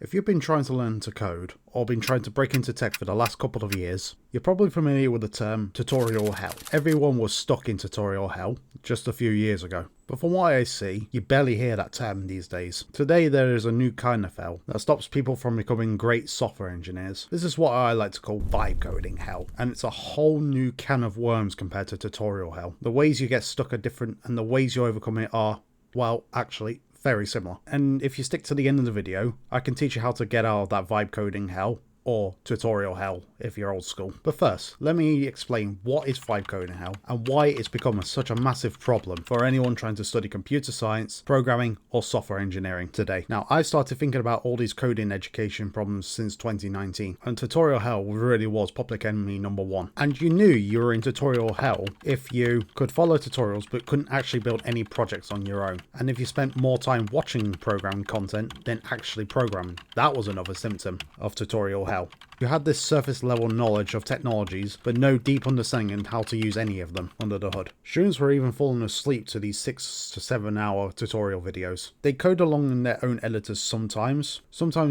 If you've been trying to learn to code, or been trying to break into tech for the last couple of years, you're probably familiar with the term tutorial hell. Everyone was stuck in tutorial hell just a few years ago. But from what I see, you barely hear that term these days. Today there is a new kind of hell that stops people from becoming great software engineers. This is what I like to call vibe coding hell, and it's a whole new can of worms compared to tutorial hell. The ways you get stuck are different, and the ways you overcome it are, well, actually, very similar. And if you stick to the end of the video, I can teach you how to get out of that vibe coding hell, or tutorial hell if you're old school. But first, let me explain what is vibe coding hell and why it's become such a massive problem for anyone trying to study computer science, programming, or software engineering today. Now, I started thinking about all these coding education problems since 2019, and tutorial hell really was public enemy number one. And you knew you were in tutorial hell if you could follow tutorials but couldn't actually build any projects on your own. And if you spent more time watching programming content than actually programming, that was another symptom of tutorial hell. You had this surface level knowledge of technologies, but no deep understanding on how to use any of them under the hood. Students were even falling asleep to these 6 to 7 hour tutorial videos. They code along in their own editors sometimes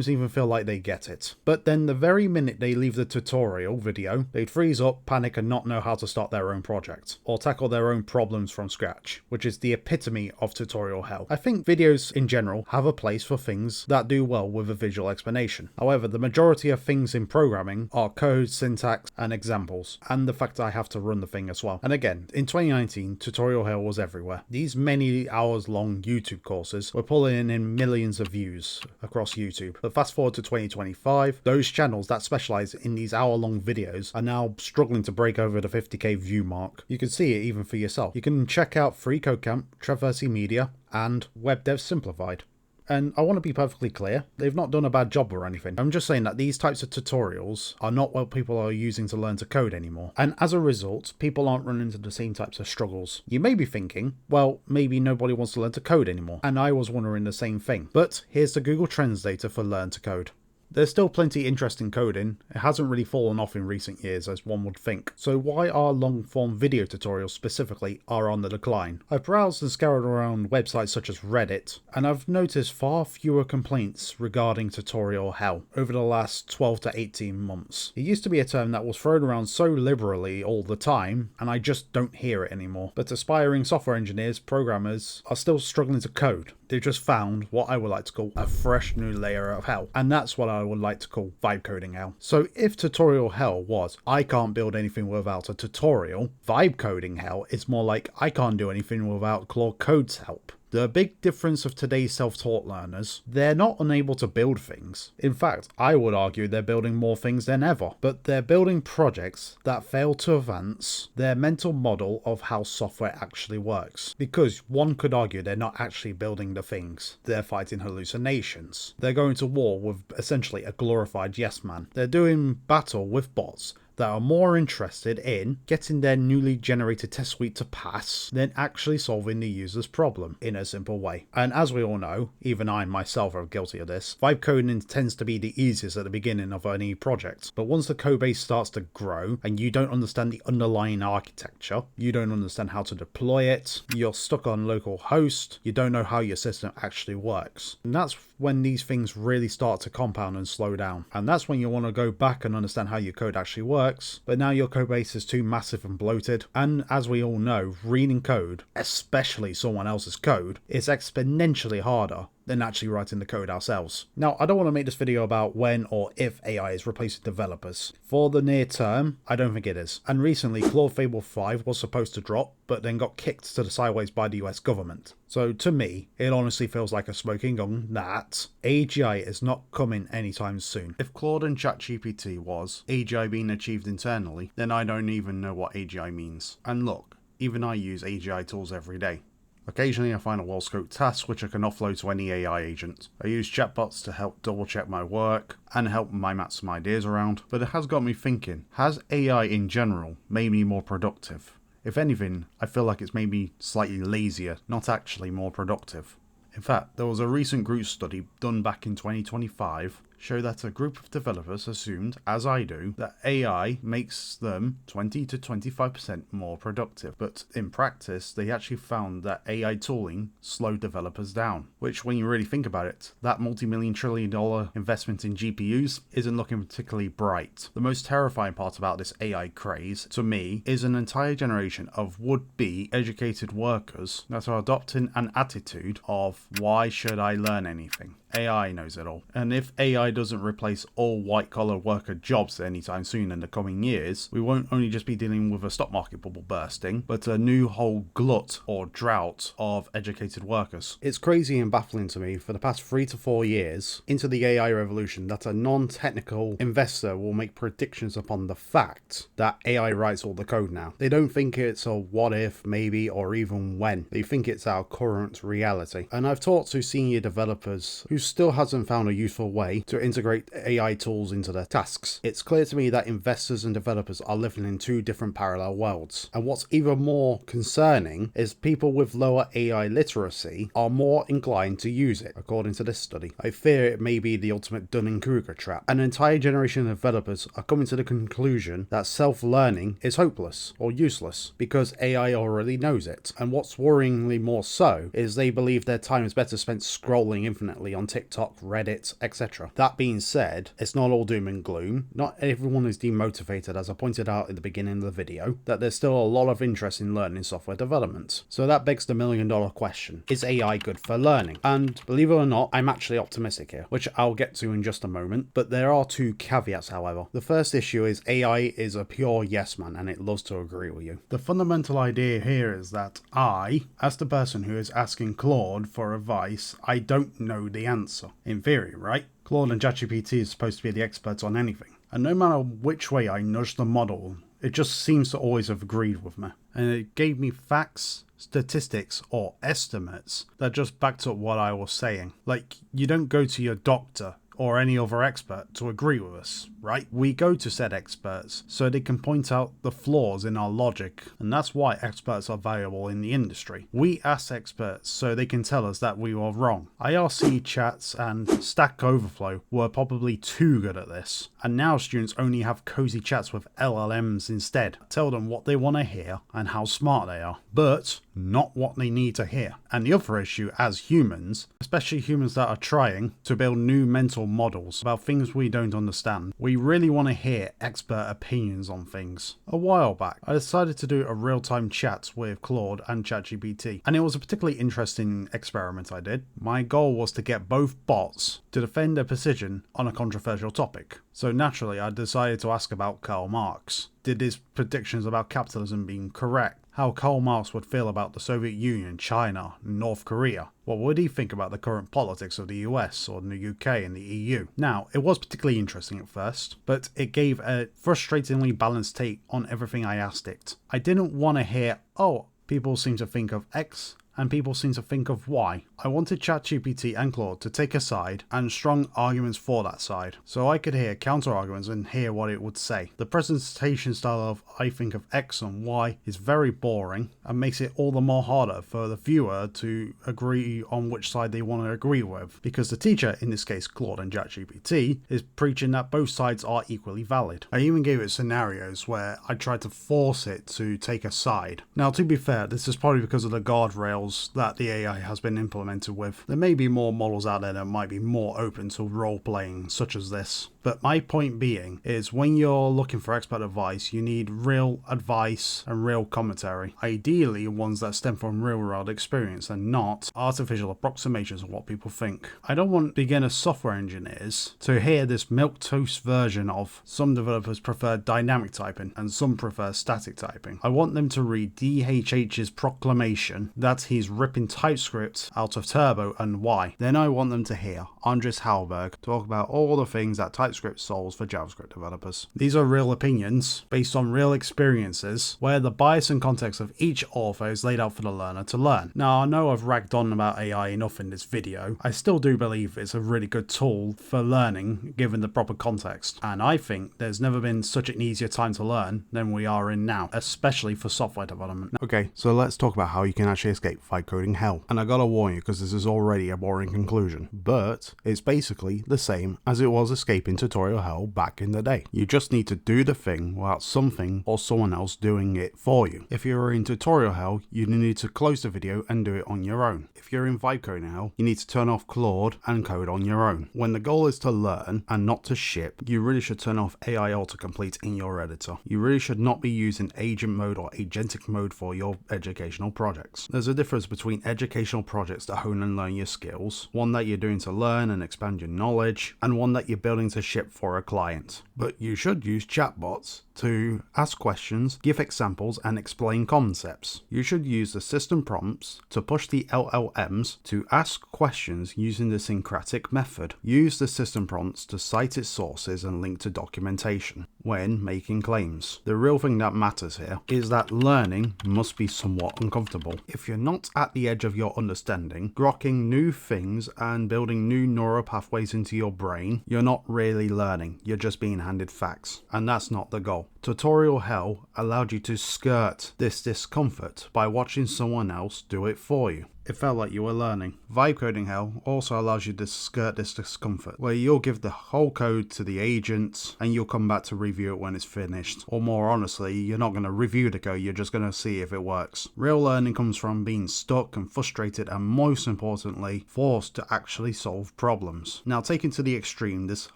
even feel like they get it. But then the very minute they leave the tutorial video, they'd freeze up, panic, and not know how to start their own project, or tackle their own problems from scratch, which is the epitome of tutorial hell. I think videos in general have a place for things that do well with a visual explanation. However, the majority of things in programming are code, syntax, and examples, and the fact I have to run the thing as well. And again, in 2019, tutorial hell was everywhere. These many hours long YouTube courses were pulling in millions of views across YouTube. But fast forward to 2025, those channels that specialize in these hour-long videos are now struggling to break over the 50k view mark. You can see it even for yourself. You can check out Free Code Camp, Traversy Media, and Web Dev Simplified. And I want to be perfectly clear, they've not done a bad job or anything. I'm just saying that these types of tutorials are not what people are using to learn to code anymore. And as a result, people aren't running into the same types of struggles. You may be thinking, well, maybe nobody wants to learn to code anymore. And I was wondering the same thing. But here's the Google Trends data for learn to code. There's still plenty interest in coding. It hasn't really fallen off in recent years as one would think. So why are long form video tutorials specifically are on the decline? I've browsed and scoured around websites such as Reddit, and I've noticed far fewer complaints regarding tutorial hell over the last 12 to 18 months. It used to be a term that was thrown around so liberally all the time, and I just don't hear it anymore. But aspiring software engineers, programmers, are still struggling to code. They've just found what I would like to call a fresh new layer of hell, and that's what I would like to call vibe coding hell. So if tutorial hell was, I can't build anything without a tutorial, vibe coding hell is more like, I can't do anything without Claude Code's help. The big difference of today's self-taught learners, they're not unable to build things. In fact, I would argue they're building more things than ever, but they're building projects that fail to advance their mental model of how software actually works. Because one could argue they're not actually building the things, they're fighting hallucinations. They're going to war with essentially a glorified yes man. They're doing battle with bots that are more interested in getting their newly generated test suite to pass than actually solving the user's problem in a simple way. And as we all know, even I myself are guilty of this, vibe coding tends to be the easiest at the beginning of any project. But once the code base starts to grow and you don't understand the underlying architecture, you don't understand how to deploy it, you're stuck on localhost, you don't know how your system actually works. And that's when these things really start to compound and slow down. And that's when you want to go back and understand how your code actually works. But now your code base is too massive and bloated, and as we all know, reading code, especially someone else's code, is exponentially harder than actually writing the code ourselves. Now, I don't want to make this video about when or if AI is replacing developers. For the near term, I don't think it is. And recently, Claude Fable 5 was supposed to drop, but then got kicked to the sideways by the US government. So to me, it honestly feels like a smoking gun that AGI is not coming anytime soon. If Claude and ChatGPT was AGI being achieved internally, then I don't even know what AGI means. And look, even I use AGI tools every day. Occasionally I find a well-scoped task which I can offload to any AI agent. I use chatbots to help double check my work and help my map some ideas around, but it has got me thinking, has AI in general made me more productive? If anything, I feel like it's made me slightly lazier, not actually more productive. In fact, there was a recent group study done back in 2025 show that a group of developers assumed, as I do, that AI makes them 20 to 25% more productive. But in practice, they actually found that AI tooling slowed developers down. Which, when you really think about it, that multi-million trillion dollar investment in GPUs isn't looking particularly bright. The most terrifying part about this AI craze, to me, is an entire generation of would-be educated workers that are adopting an attitude of, why should I learn anything? AI knows it all. And if AI doesn't replace all white-collar worker jobs anytime soon in the coming years, we won't only just be dealing with a stock market bubble bursting, but a new whole glut or drought of educated workers. It's crazy and baffling to me for the past 3 to 4 years into the AI revolution that a non-technical investor will make predictions upon the fact that AI writes all the code now. They don't think it's a what if, maybe, or even when. They think it's our current reality. And I've talked to senior developers who still hasn't found a useful way to integrate AI tools into their tasks. It's clear to me that investors and developers are living in two different parallel worlds. And what's even more concerning is people with lower AI literacy are more inclined to use it, according to this study. I fear it may be the ultimate Dunning-Kruger trap. An entire generation of developers are coming to the conclusion that self-learning is hopeless or useless because AI already knows it. And what's worryingly more so is they believe their time is better spent scrolling infinitely on TikTok, Reddit, etc. That being said, it's not all doom and gloom. Not everyone is demotivated, as I pointed out at the beginning of the video, that there's still a lot of interest in learning software development. So that begs the million-dollar question. Is AI good for learning? And believe it or not, I'm actually optimistic here, which I'll get to in just a moment, but there are two caveats, however. The first issue is AI is a pure yes man, and it loves to agree with you. The fundamental idea here is that I, as the person who is asking Claude for advice, I don't know the answer. In theory, right? Claude and ChatGPT is supposed to be the experts on anything. And no matter which way I nudge the model, it just seems to always have agreed with me. And it gave me facts, statistics, or estimates that just backed up what I was saying. Like, you don't go to your doctor or any other expert to agree with us, right? We go to said experts so they can point out the flaws in our logic, and that's why experts are valuable in the industry. We ask experts so they can tell us that we were wrong. IRC chats and Stack Overflow were probably too good at this, and now students only have cozy chats with LLMs instead. Tell them what they want to hear and how smart they are, but not what they need to hear. And the other issue as humans, especially humans that are trying to build new mental models about things we don't understand, we really want to hear expert opinions on things. A while back, I decided to do a real-time chat with Claude and ChatGPT, and it was a particularly interesting experiment I did. My goal was to get both bots to defend their position on a controversial topic. So naturally, I decided to ask about Karl Marx. Did his predictions about capitalism being correct? How Karl Marx would feel about the Soviet Union, China, and North Korea? What would he think about the current politics of the US or the UK and the EU? Now, it was particularly interesting at first, but it gave a frustratingly balanced take on everything I asked it. I didn't want to hear, oh, people seem to think of X, and people seem to think of Y. I wanted ChatGPT and Claude to take a side and strong arguments for that side, so I could hear counter arguments and hear what it would say. The presentation style of I think of X and Y is very boring and makes it all the more harder for the viewer to agree on which side they want to agree with, because the teacher, in this case Claude and ChatGPT, is preaching that both sides are equally valid. I even gave it scenarios where I tried to force it to take a side. Now, to be fair, this is probably because of the guardrails that the AI has been implemented with. There may be more models out there that might be more open to role-playing such as this. But my point being is when you're looking for expert advice, you need real advice and real commentary. Ideally, ones that stem from real-world experience and not artificial approximations of what people think. I don't want beginner software engineers to hear this milquetoast version of some developers prefer dynamic typing and some prefer static typing. I want them to read DHH's proclamation that he's ripping TypeScript out of Turbo and why. Then I want them to hear Andres Hallberg talk about all the things that TypeScript solves for JavaScript developers. These are real opinions based on real experiences where the bias and context of each author is laid out for the learner to learn. Now, I know I've ragged on about AI enough in this video. I still do believe it's a really good tool for learning given the proper context, and I think there's never been such an easier time to learn than we are in now, especially for software development. Okay, so let's talk about how you can actually escape vibe coding hell. And I gotta warn you, because this is already a boring conclusion, but it's basically the same as it was escaping tutorial hell back in the day. You just need to do the thing without something or someone else doing it for you. If you're in tutorial hell, you need to close the video and do it on your own. If you're in vibe coding hell, you need to turn off Claude and code on your own. When the goal is to learn and not to ship, you really should turn off AI autocomplete in your editor. You really should not be using agent mode or agentic mode for your educational projects. There's a difference between educational projects that hone and learn your skills, one that you're doing to learn and expand your knowledge, and one that you're building to ship for a client. But you should use chatbots to ask questions, give examples, and explain concepts. You should use the system prompts to push the LLMs to ask questions using the syncretic method. Use the system prompts to cite its sources and link to documentation when making claims. The real thing that matters here is that learning must be somewhat uncomfortable. If you're not at the edge of your understanding, grokking new things and building new neural pathways into your brain, you're not really learning, you're just being handed facts. And that's not the goal. Tutorial hell allowed you to skirt this discomfort by watching someone else do it for you. It felt like you were learning. Vibe coding hell also allows you to skirt this discomfort, where you'll give the whole code to the agent and you'll come back to review it when it's finished. Or more honestly, you're not going to review the code, you're just going to see if it works. Real learning comes from being stuck and frustrated and, most importantly, forced to actually solve problems. Now, taken to the extreme, this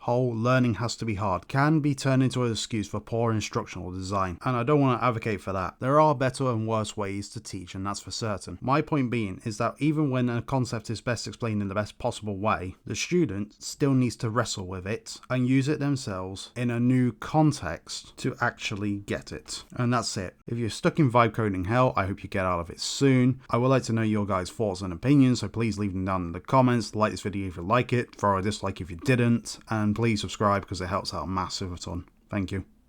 whole learning has to be hard can be turned into an excuse for poor instructional design, and I don't want to advocate for that. There are better and worse ways to teach, and that's for certain. My point being is that even when a concept is best explained in the best possible way, the student still needs to wrestle with it and use it themselves in a new context to actually get it. And that's it. If you're stuck in vibe coding hell, I hope you get out of it soon. I would like to know your guys' thoughts and opinions, so please leave them down in the comments. Like this video if you like it, throw a dislike if you didn't, and please subscribe because it helps out massive a ton. Thank you.